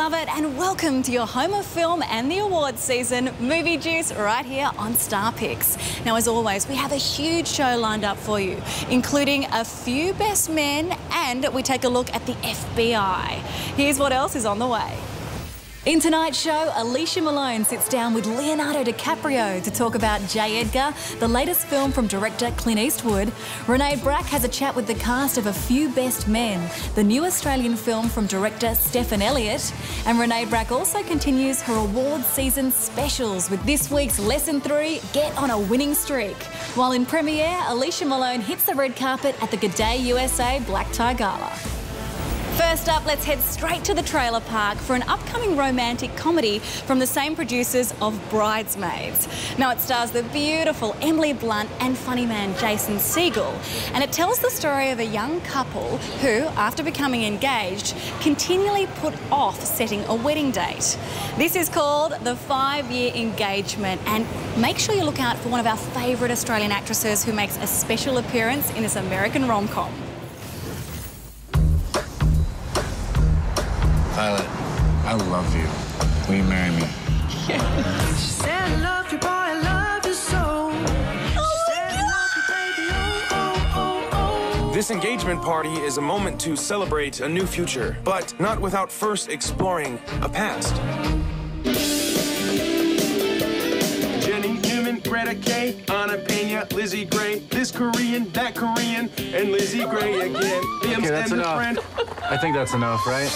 Harvard, and welcome to your home of film and the awards season, Movie Juice, right here on Star Picks. Now, as always, we have a huge show lined up for you, including a few best men, and we take a look at the FBI. Here's what else is on the way. In tonight's show, Alicia Malone sits down with Leonardo DiCaprio to talk about J Edgar, the latest film from director Clint Eastwood. Renee Brack has a chat with the cast of A Few Best Men, the new Australian film from director Stephan Elliot. And Renee Brack also continues her awards season specials with this week's Lesson 3, Get on a Winning Streak. While in premiere, Alicia Malone hits the red carpet at the Good Day USA Black Tie Gala. First up, let's head straight to the trailer park for an upcoming romantic comedy from the same producers of Bridesmaids. Now, it stars the beautiful Emily Blunt and funny man Jason Segel, and it tells the story of a young couple who, after becoming engaged, continually put off setting a wedding date. This is called The 5-Year Engagement, and make sure you look out for one of our favourite Australian actresses who makes a special appearance in this American rom-com. Violet, I love you. Will you marry me? She said, I love you, boy, I love you so. This engagement party is a moment to celebrate a new future, but not without first exploring a past. Jenny Newman, Greta K, Anna Pena, Lizzie Gray, this Korean, that Korean, and Lizzie Gray again. Okay, that's enough. I think that's enough, right?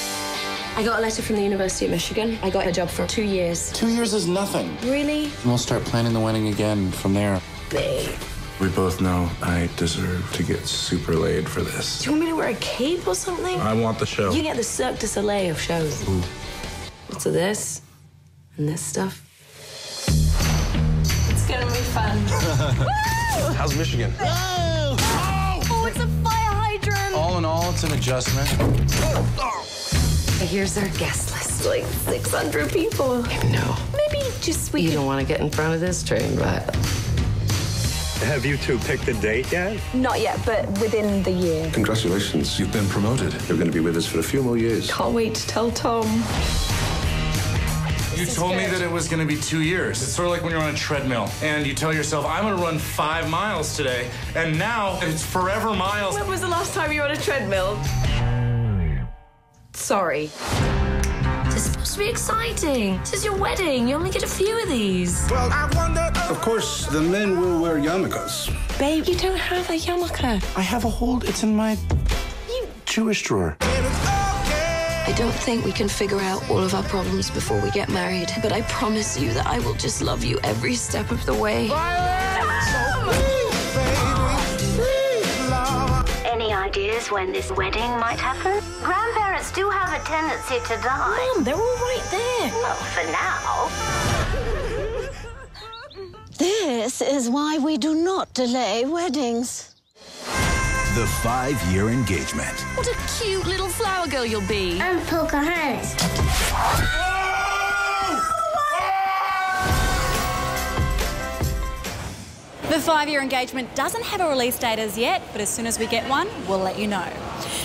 I got a letter from the University of Michigan. I got a job for 2 years. 2 years is nothing. Really? And we'll start planning the wedding again from there. Babe. We both know I deserve to get super laid for this. Do you want me to wear a cape or something? I want the show. You get the Cirque du Soleil of shows. Ooh. Lots of this and this stuff. It's gonna be fun. How's Michigan? Oh! Oh, it's a fire hydrant! All in all, it's an adjustment. Here's our guest list, like 600 people. No. Maybe just You don't want to get in front of this train, but... Have you two picked a date yet? Not yet, but within the year. Congratulations, you've been promoted. You're going to be with us for a few more years. Can't wait to tell Tom. You told me that it was going to be 2 years. It's sort of like when you're on a treadmill and you tell yourself, I'm going to run 5 miles today, and now it's forever miles. When was the last time you were on a treadmill? Sorry. This is supposed to be exciting. This is your wedding. You only get a few of these. Well, I wonder... Of course, the men will wear yarmulkes. Babe, you don't have a yarmulke. I have a hold. It's in my Jewish drawer. I don't think we can figure out all of our problems before we get married, but I promise you that I will just love you every step of the way. Any ideas when this wedding might happen? Grandparents do have a tendency to die. Mom, they're all right there. Well, for now. This is why we do not delay weddings. The 5-Year Engagement. What a cute little flower girl you'll be. I'm Pocahontas. The 5-Year Engagement doesn't have a release date as yet, but as soon as we get one, we'll let you know.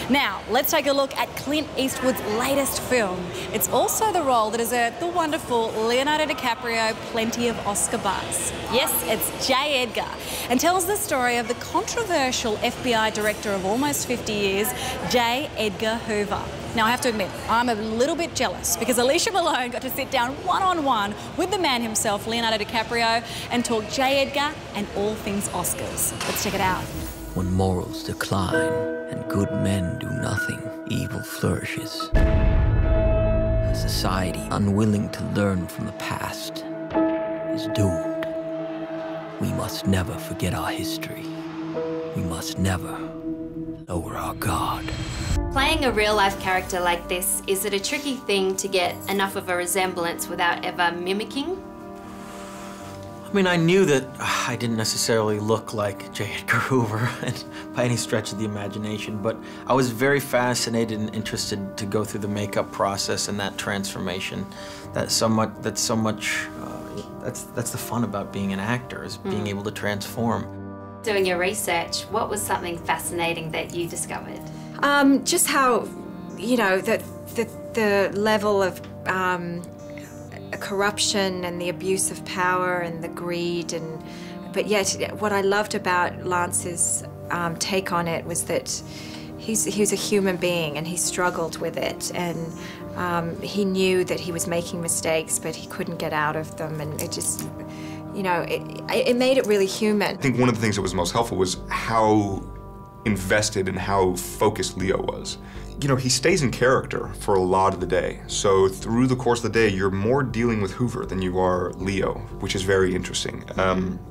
Now, let's take a look at Clint Eastwood's latest film. It's also the role that has earned the wonderful Leonardo DiCaprio plenty of Oscar buzz. Yes, it's J Edgar, and tells the story of the controversial FBI director of almost 50 years, J Edgar Hoover. Now, I have to admit, I'm a little bit jealous because Alicia Malone got to sit down one-on-one with the man himself, Leonardo DiCaprio, and talk J Edgar and all things Oscars. Let's check it out. When morals decline and good men do nothing, evil flourishes. A society unwilling to learn from the past is doomed. We must never forget our history. We must never lower our guard. Playing a real-life character like this, is it a tricky thing to get enough of a resemblance without ever mimicking? I mean, I knew that I didn't necessarily look like J Edgar Hoover by any stretch of the imagination, but I was very fascinated and interested to go through the makeup process and that transformation. That's the fun about being an actor, is being able to transform. Doing your research, what was something fascinating that you discovered? Just how, you know, the level of corruption and the abuse of power and the greed, but yet what I loved about Lance's take on it was that he was a human being and he struggled with it, and he knew that he was making mistakes but he couldn't get out of them, and it just, you know, it made it really human. I think one of the things that was most helpful was how invested and how focused Leo was. You know, he stays in character for a lot of the day. So through the course of the day, you're more dealing with Hoover than you are Leo, which is very interesting.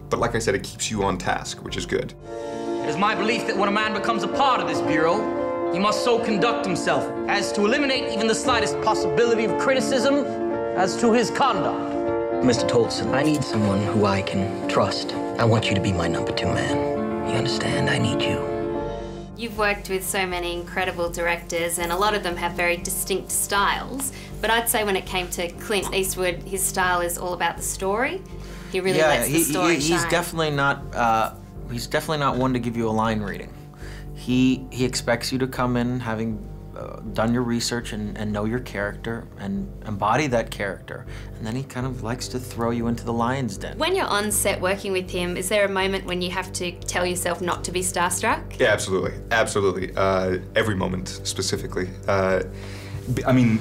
But like I said, it keeps you on task, which is good. It is my belief that when a man becomes a part of this bureau, he must so conduct himself as to eliminate even the slightest possibility of criticism as to his conduct. Mr. Tolson, I need someone who I can trust. I want you to be my number 2 man. You understand? I need you. You've worked with so many incredible directors, and a lot of them have very distinct styles. But I'd say when it came to Clint Eastwood, his style is all about the story. He really lets the story shine. He's definitely not one to give you a line reading. He expects you to come in having done your research and know your character and embody that character. And then he kind of likes to throw you into the lion's den. When you're on set working with him, is there a moment when you have to tell yourself not to be starstruck? Yeah, absolutely, absolutely. Every moment, specifically. I mean,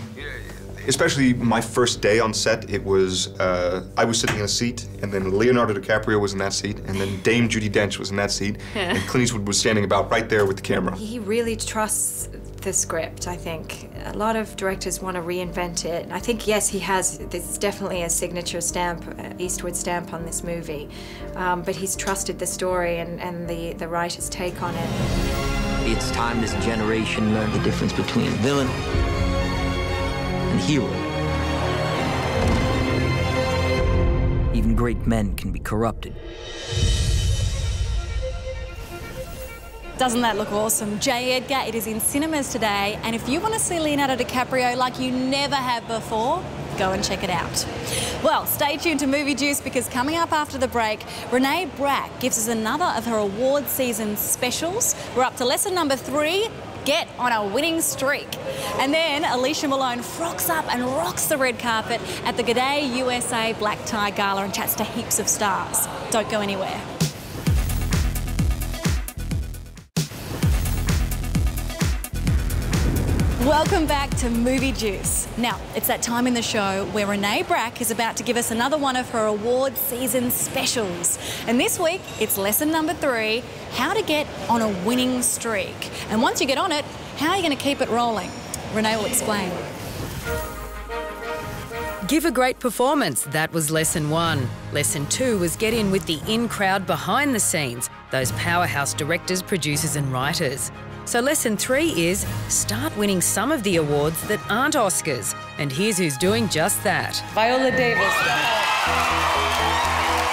especially my first day on set, it was, I was sitting in a seat, and then Leonardo DiCaprio was in that seat, and then Dame Judi Dench was in that seat, and Clint Eastwood was standing about right there with the camera. He really trusts the script, I think. A lot of directors want to reinvent it. I think, yes, he has. There's definitely a signature stamp, Eastwood stamp on this movie, but he's trusted the story and the writer's take on it. It's time this generation learned the difference between villain and hero. Even great men can be corrupted. Doesn't that look awesome? J Edgar, it is in cinemas today, and if you want to see Leonardo DiCaprio like you never have before, go and check it out. Well, stay tuned to Movie Juice, because coming up after the break, Renee Brack gives us another of her award season specials. We're up to lesson number 3. Get on a winning streak. And then Alicia Malone frocks up and rocks the red carpet at the G'day USA Black Tie Gala and chats to heaps of stars. Don't go anywhere. Welcome back to Movie Juice. Now, it's that time in the show where Renee Brack is about to give us another one of her award season specials. And this week, it's lesson number 3, how to get on a winning streak. And once you get on it, how are you going to keep it rolling? Renee will explain. Give a great performance. That was lesson 1. Lesson 2 was get in with the in-crowd behind the scenes, those powerhouse directors, producers and writers. So lesson 3 is start winning some of the awards that aren't Oscars. And here's who's doing just that. Viola Davis.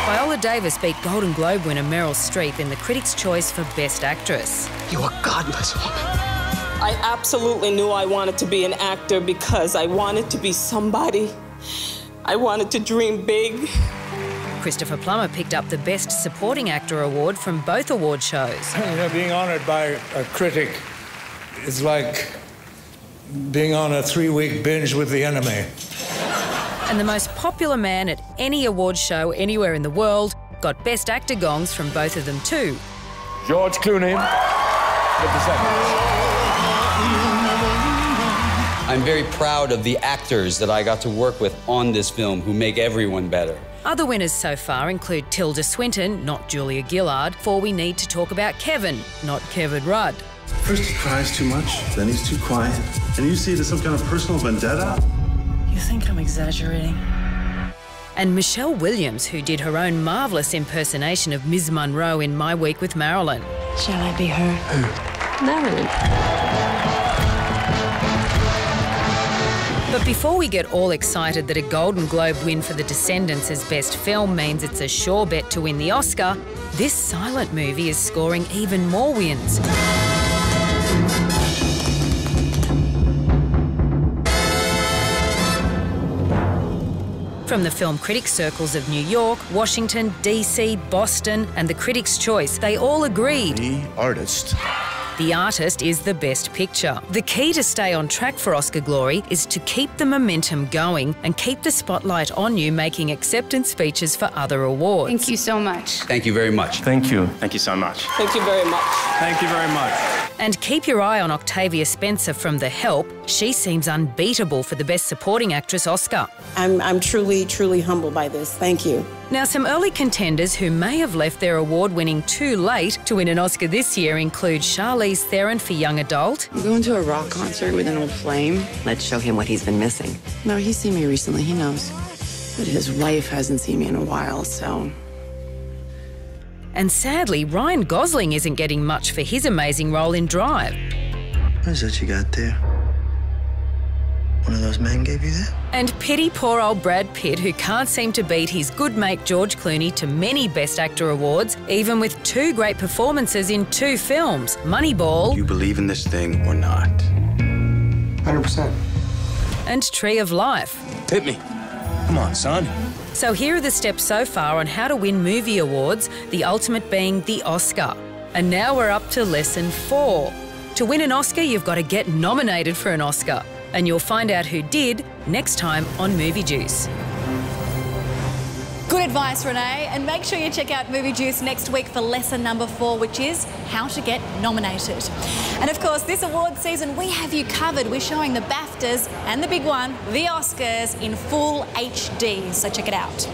Viola Davis beat Golden Globe winner Meryl Streep in the Critics' Choice for Best Actress. You are godless woman. I absolutely knew I wanted to be an actor because I wanted to be somebody. I wanted to dream big. Christopher Plummer picked up the Best Supporting Actor award from both award shows. You know, being honoured by a critic is like being on a 3-week binge with the enemy. And the most popular man at any award show anywhere in the world got Best Actor gongs from both of them too. George Clooney. I'm very proud of the actors that I got to work with on this film who make everyone better. Other winners so far include Tilda Swinton, not Julia Gillard, for We Need to Talk About Kevin, not Kevin Rudd. First he cries too much, then he's too quiet. And you see it as some kind of personal vendetta? You think I'm exaggerating? And Michelle Williams, who did her own marvellous impersonation of Ms. Monroe in My Week with Marilyn. Shall I be her? Who? Marilyn. But before we get all excited that a Golden Globe win for The Descendants as Best Film means it's a sure bet to win the Oscar, this silent movie is scoring even more wins. From the film critics circles of New York, Washington, DC, Boston and the Critics' Choice, they all agreed The artist. the The Artist is the Best Picture. The key to stay on track for Oscar glory is to keep the momentum going and keep the spotlight on you making acceptance speeches for other awards. Thank you so much. Thank you very much. Thank you. Thank you so much. Thank you very much. Thank you very much. And keep your eye on Octavia Spencer from The Help. She seems unbeatable for the Best Supporting Actress Oscar. I'm truly, truly humbled by this. Thank you. Now, some early contenders who may have left their award winning too late to win an Oscar this year include Charlize Theron for Young Adult. I'm going to a rock concert with an old flame. Let's show him what he's been missing. No, he's seen me recently. He knows. But his wife hasn't seen me in a while, so... And sadly, Ryan Gosling isn't getting much for his amazing role in Drive. What is that you got there? One of those men gave you that? And pity poor old Brad Pitt, who can't seem to beat his good mate George Clooney to many Best Actor awards, even with 2 great performances in 2 films, Moneyball... You believe in this thing or not? 100%. And Tree of Life. Hit me. Come on, son. So here are the steps so far on how to win movie awards, the ultimate being the Oscar. And now we're up to lesson 4. To win an Oscar, you've got to get nominated for an Oscar. And you'll find out who did next time on Movie Juice. Good advice, Renee, and make sure you check out Movie Juice next week for lesson number 4, which is how to get nominated. And of course, this award season, we have you covered. We're showing the BAFTAs and the big one, the Oscars, in full HD, so check it out.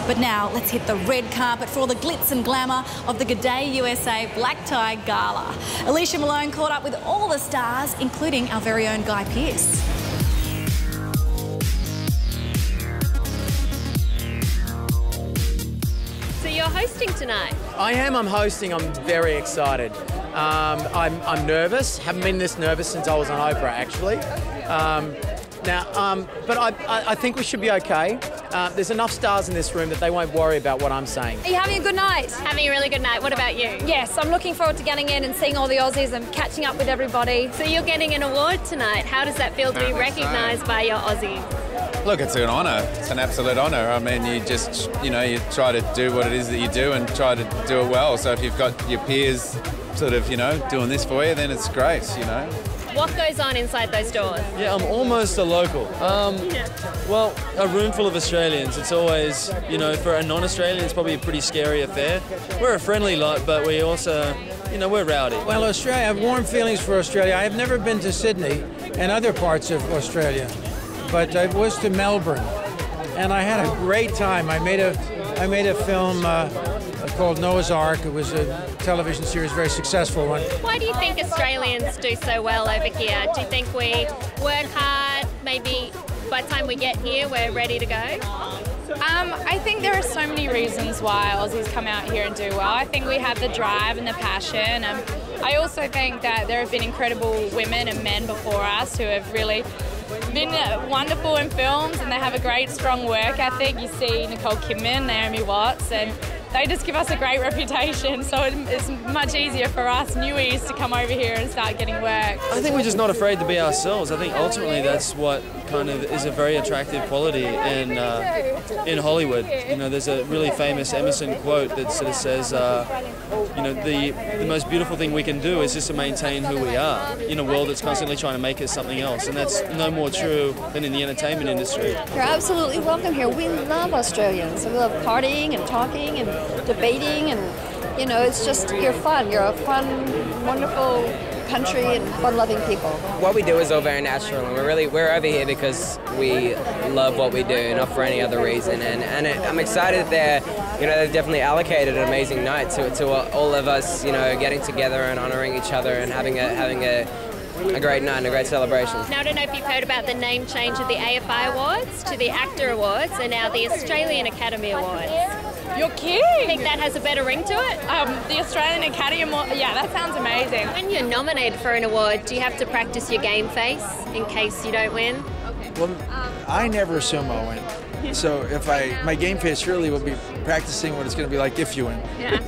But now, let's hit the red carpet for all the glitz and glamour of the G'day USA Black Tie Gala. Alicia Malone caught up with all the stars, including our very own Guy Pearce. You're hosting tonight. I am. I'm hosting. I'm very excited. I'm nervous. Haven't been this nervous since I was on Oprah, actually. But I think we should be okay. There's enough stars in this room that they won't worry about what I'm saying. Are you having a good night? Having a really good night. What about you? Yes, I'm looking forward to getting in and seeing all the Aussies and catching up with everybody. So you're getting an award tonight. How does that feel to be recognised by your Aussie? Look, it's an honour. It's an absolute honour. I mean, you just, you try to do what it is that you do and try to do it well. So if you've got your peers sort of, doing this for you, then it's great, What goes on inside those doors? Yeah, I'm almost a local. Well, a room full of Australians. It's always, for a non-Australian, it's probably a pretty scary affair. We're a friendly lot, but we also, we're rowdy. Well, Australia, I have warm feelings for Australia. I have never been to Sydney and other parts of Australia, but I was to Melbourne, and I had a great time. I made a film called Noah's Ark. It was a television series, very successful one. Why do you think Australians do so well over here? Do you think we work hard? Maybe by the time we get here, we're ready to go? I think there are so many reasons why Aussies come out here and do well. I think we have the drive and the passion. I also think that there have been incredible women and men before us who have really been wonderful in films, and they have a great, strong work ethic. You see Nicole Kidman, Naomi Watts, and they just give us a great reputation, so it's much easier for us newies to come over here and start getting work. I think we're just not afraid to be ourselves. I think ultimately that's what kind of is a very attractive quality in Hollywood. There's a really famous Emerson quote that sort of says, the most beautiful thing we can do is just to maintain who we are in a world that's constantly trying to make us something else, and that's no more true than in the entertainment industry. You're absolutely welcome here. We love Australians. We love partying and talking and debating, and it's just, you're fun. You're a fun, wonderful country and fun-loving people. What we do is all very natural, and we're over here because we love what we do, not for any other reason. And I'm excited that they've definitely allocated an amazing night to all of us, getting together and honouring each other and having a great night and a great celebration. Now, I don't know if you've heard about the name change of the AFI Awards to the ACTR Awards and now the Australian Academy Awards. You're kidding! You think that has a better ring to it? The Australian Academy Award, yeah, that sounds amazing. When you're nominated for an award, do you have to practice your game face in case you don't win? Well, I never assume I'll win. So my game face really will be practicing what it's going to be like if you win. Yeah.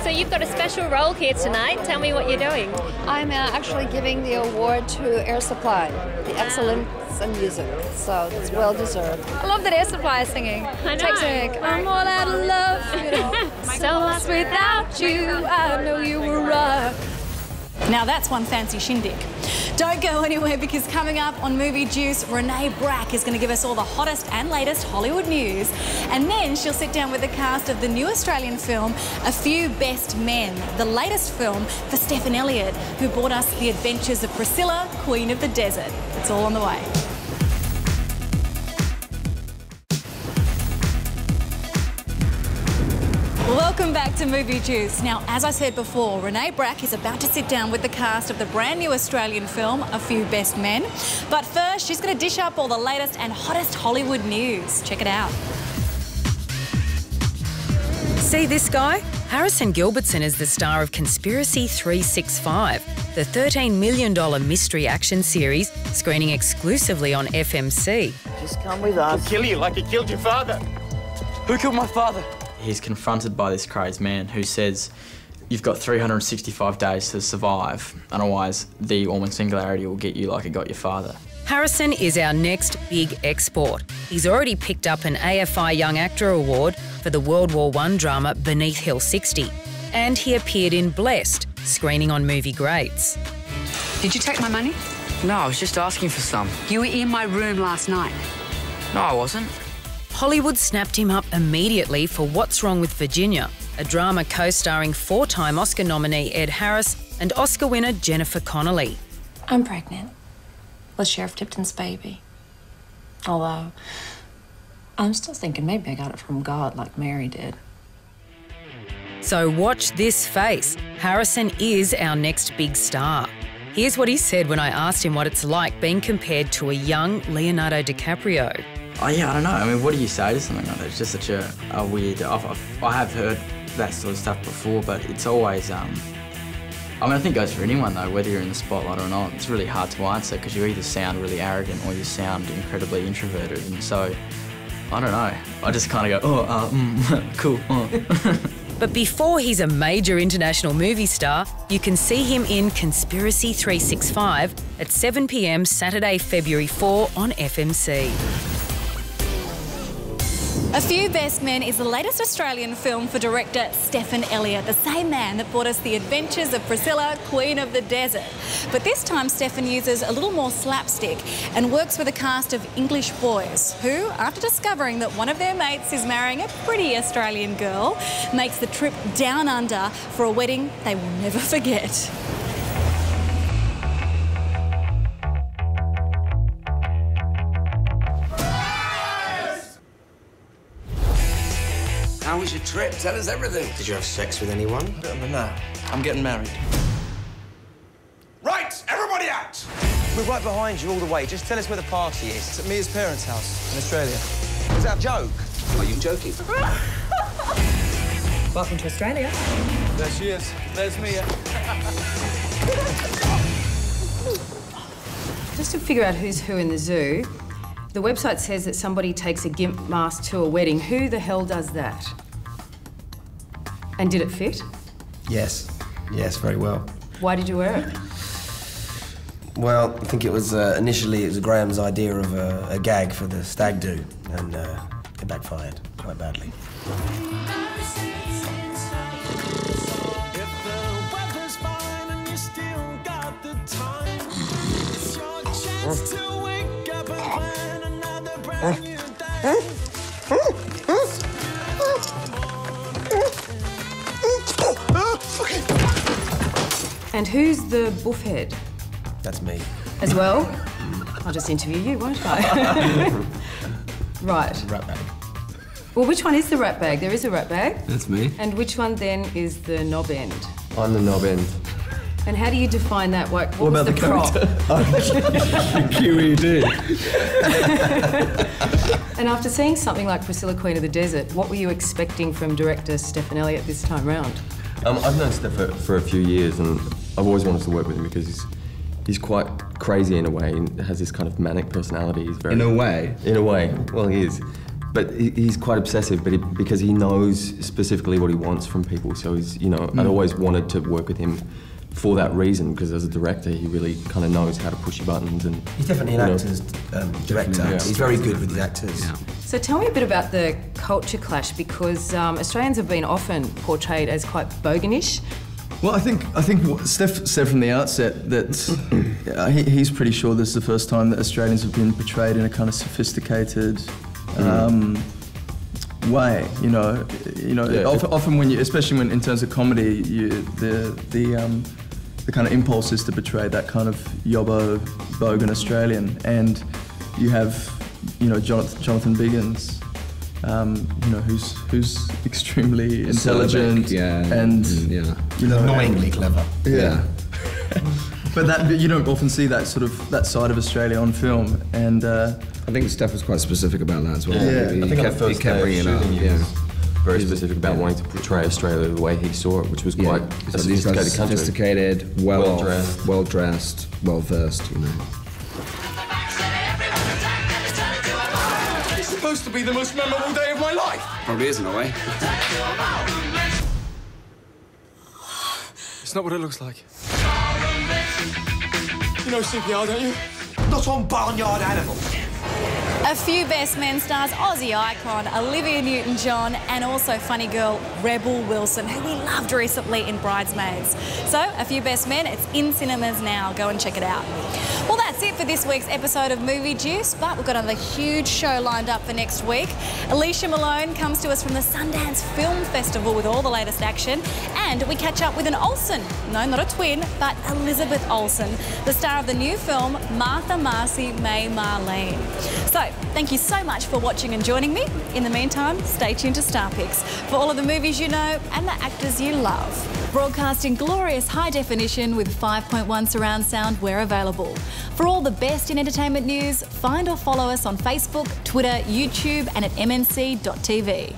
So you've got a special role here tonight. Tell me what you're doing. I'm actually giving the award to Air Supply, the excellence in music. So it's well deserved. I love that Air Supply is singing. I know. Takes me, I'm all out of love. So lost without you. I know you were right. Now that's one fancy shindig. Don't go anywhere, because coming up on Movie Juice, Renee Brack is going to give us all the hottest and latest Hollywood news. And then she'll sit down with the cast of the new Australian film, A Few Best Men, the latest film for Stephan Elliot, who brought us The Adventures of Priscilla, Queen of the Desert. It's all on the way. Welcome back to Movie Juice. Now, as I said before, Renee Brack is about to sit down with the cast of the brand new Australian film, A Few Best Men. But first, she's going to dish up all the latest and hottest Hollywood news. Check it out. See this guy? Harrison Gilbertson is the star of Conspiracy 365, the $13 million mystery action series screening exclusively on FMC. Just come with us. We'll kill you like you killed your father. Who killed my father? He's confronted by this crazed man who says, you've got 365 days to survive, otherwise the Ormond Singularity will get you like it got your father. Harrison is our next big export. He's already picked up an AFI Young Actor Award for the World War I drama Beneath Hill 60. And he appeared in Blessed, screening on Movie Greats. Did you take my money? No, I was just asking for some. You were in my room last night. No, I wasn't. Hollywood snapped him up immediately for What's Wrong with Virginia, a drama co-starring four-time Oscar nominee Ed Harris and Oscar winner Jennifer Connelly. I'm pregnant with Sheriff Tipton's baby. Although, I'm still thinking maybe I got it from God like Mary did. So watch this face. Harrison is our next big star. Here's what he said when I asked him what it's like being compared to a young Leonardo DiCaprio. Oh yeah, I don't know. I mean, what do you say to something like that? It's just such a weird... I have heard that sort of stuff before, but it's always... I mean, I think it goes for anyone, though, whether you're in the spotlight or not. It's really hard to answer because you either sound really arrogant or you sound incredibly introverted. And so, I don't know. I just kind of go, cool. But before he's a major international movie star, you can see him in Conspiracy 365 at 7 p.m. Saturday, February 4 on FMC. A Few Best Men is the latest Australian film for director Stephan Elliot, the same man that brought us The Adventures of Priscilla, Queen of the Desert. But this time Stephan uses a little more slapstick and works with a cast of English boys who, after discovering that one of their mates is marrying a pretty Australian girl, makes the trip down under for a wedding they will never forget. How was your trip? Tell us everything. Did you have sex with anyone? No, I'm getting married. Right, everybody out! We're right behind you all the way. Just tell us where the party is. It's at Mia's parents' house in Australia. Is that a joke? Are you joking? Welcome to Australia. There she is. There's Mia. Just to figure out who's who in the zoo, the website says that somebody takes a gimp mask to a wedding. Who the hell does that? And did it fit? Yes. Yes, very well. Why did you wear it? Well, I think it was initially it was Graham's idea of a gag for the stag do, and it backfired quite badly. And who's the buffhead? That's me. As well? I'll just interview you, won't I? Right. Rat bag. Well, which one is the rat bag? There is a rat bag. That's me. And which one then is the knob end? I'm the knob end. And how do you define that? What was about the prop? QED. And after seeing something like Priscilla, Queen of the Desert, what were you expecting from director Stephan Elliot this time round? I've known Steph for a few years, and I've always wanted to work with him because he's quite crazy in a way and has this kind of manic personality. He's very... In a way? In a way. Well, he is. But he's quite obsessive, but because he knows specifically what he wants from people, so he's, you know, I'd always wanted to work with him for that reason, because as a director, he really kind of knows how to push your buttons and... He's definitely an actor's director. Yeah. He's very good with his actors. Yeah. So tell me a bit about the culture clash, because Australians have been often portrayed as quite boganish, Well, I think what Steph said from the outset that he's pretty sure this is the first time that Australians have been portrayed in a kind of sophisticated way. You know, Yeah. often when you, especially when in terms of comedy, the kind of impulse is to portray that kind of yobbo, bogan Australian, and you have, you know, Jonathan Biggins. You know, who's extremely intelligent and you know, annoyingly clever. Yeah. But that you don't often see that side of Australia on film, and I think Steph was quite specific about that as well. Yeah, I think he kept bringing it up. Very specific about wanting to portray Australia the way he saw it, which was quite a sophisticated country. Sophisticated, well-dressed, well-versed, you know. It's supposed to be the most memorable day of my life. Probably is in a way. It's not what it looks like. You know CPR, don't you? Not on barnyard animals. A Few Best Men stars Aussie icon Olivia Newton-John and also funny girl Rebel Wilson, who we loved recently in Bridesmaids. So, A Few Best Men, it's in cinemas now. Go and check it out. Well, that's it for this week's episode of Movie Juice, but we've got another huge show lined up for next week. Alicia Malone comes to us from the Sundance Film Festival with all the latest action, and we catch up with an Olsen. No, not a twin, but Elizabeth Olsen, the star of the new film Martha Marcy May Marlene. So, thank you so much for watching and joining me. In the meantime, stay tuned to Star Picks for all of the movies you know and the actors you love. Broadcasting glorious high definition with 5.1 surround sound where available. For all the best in entertainment news, find or follow us on Facebook, Twitter, YouTube and at mnc.tv.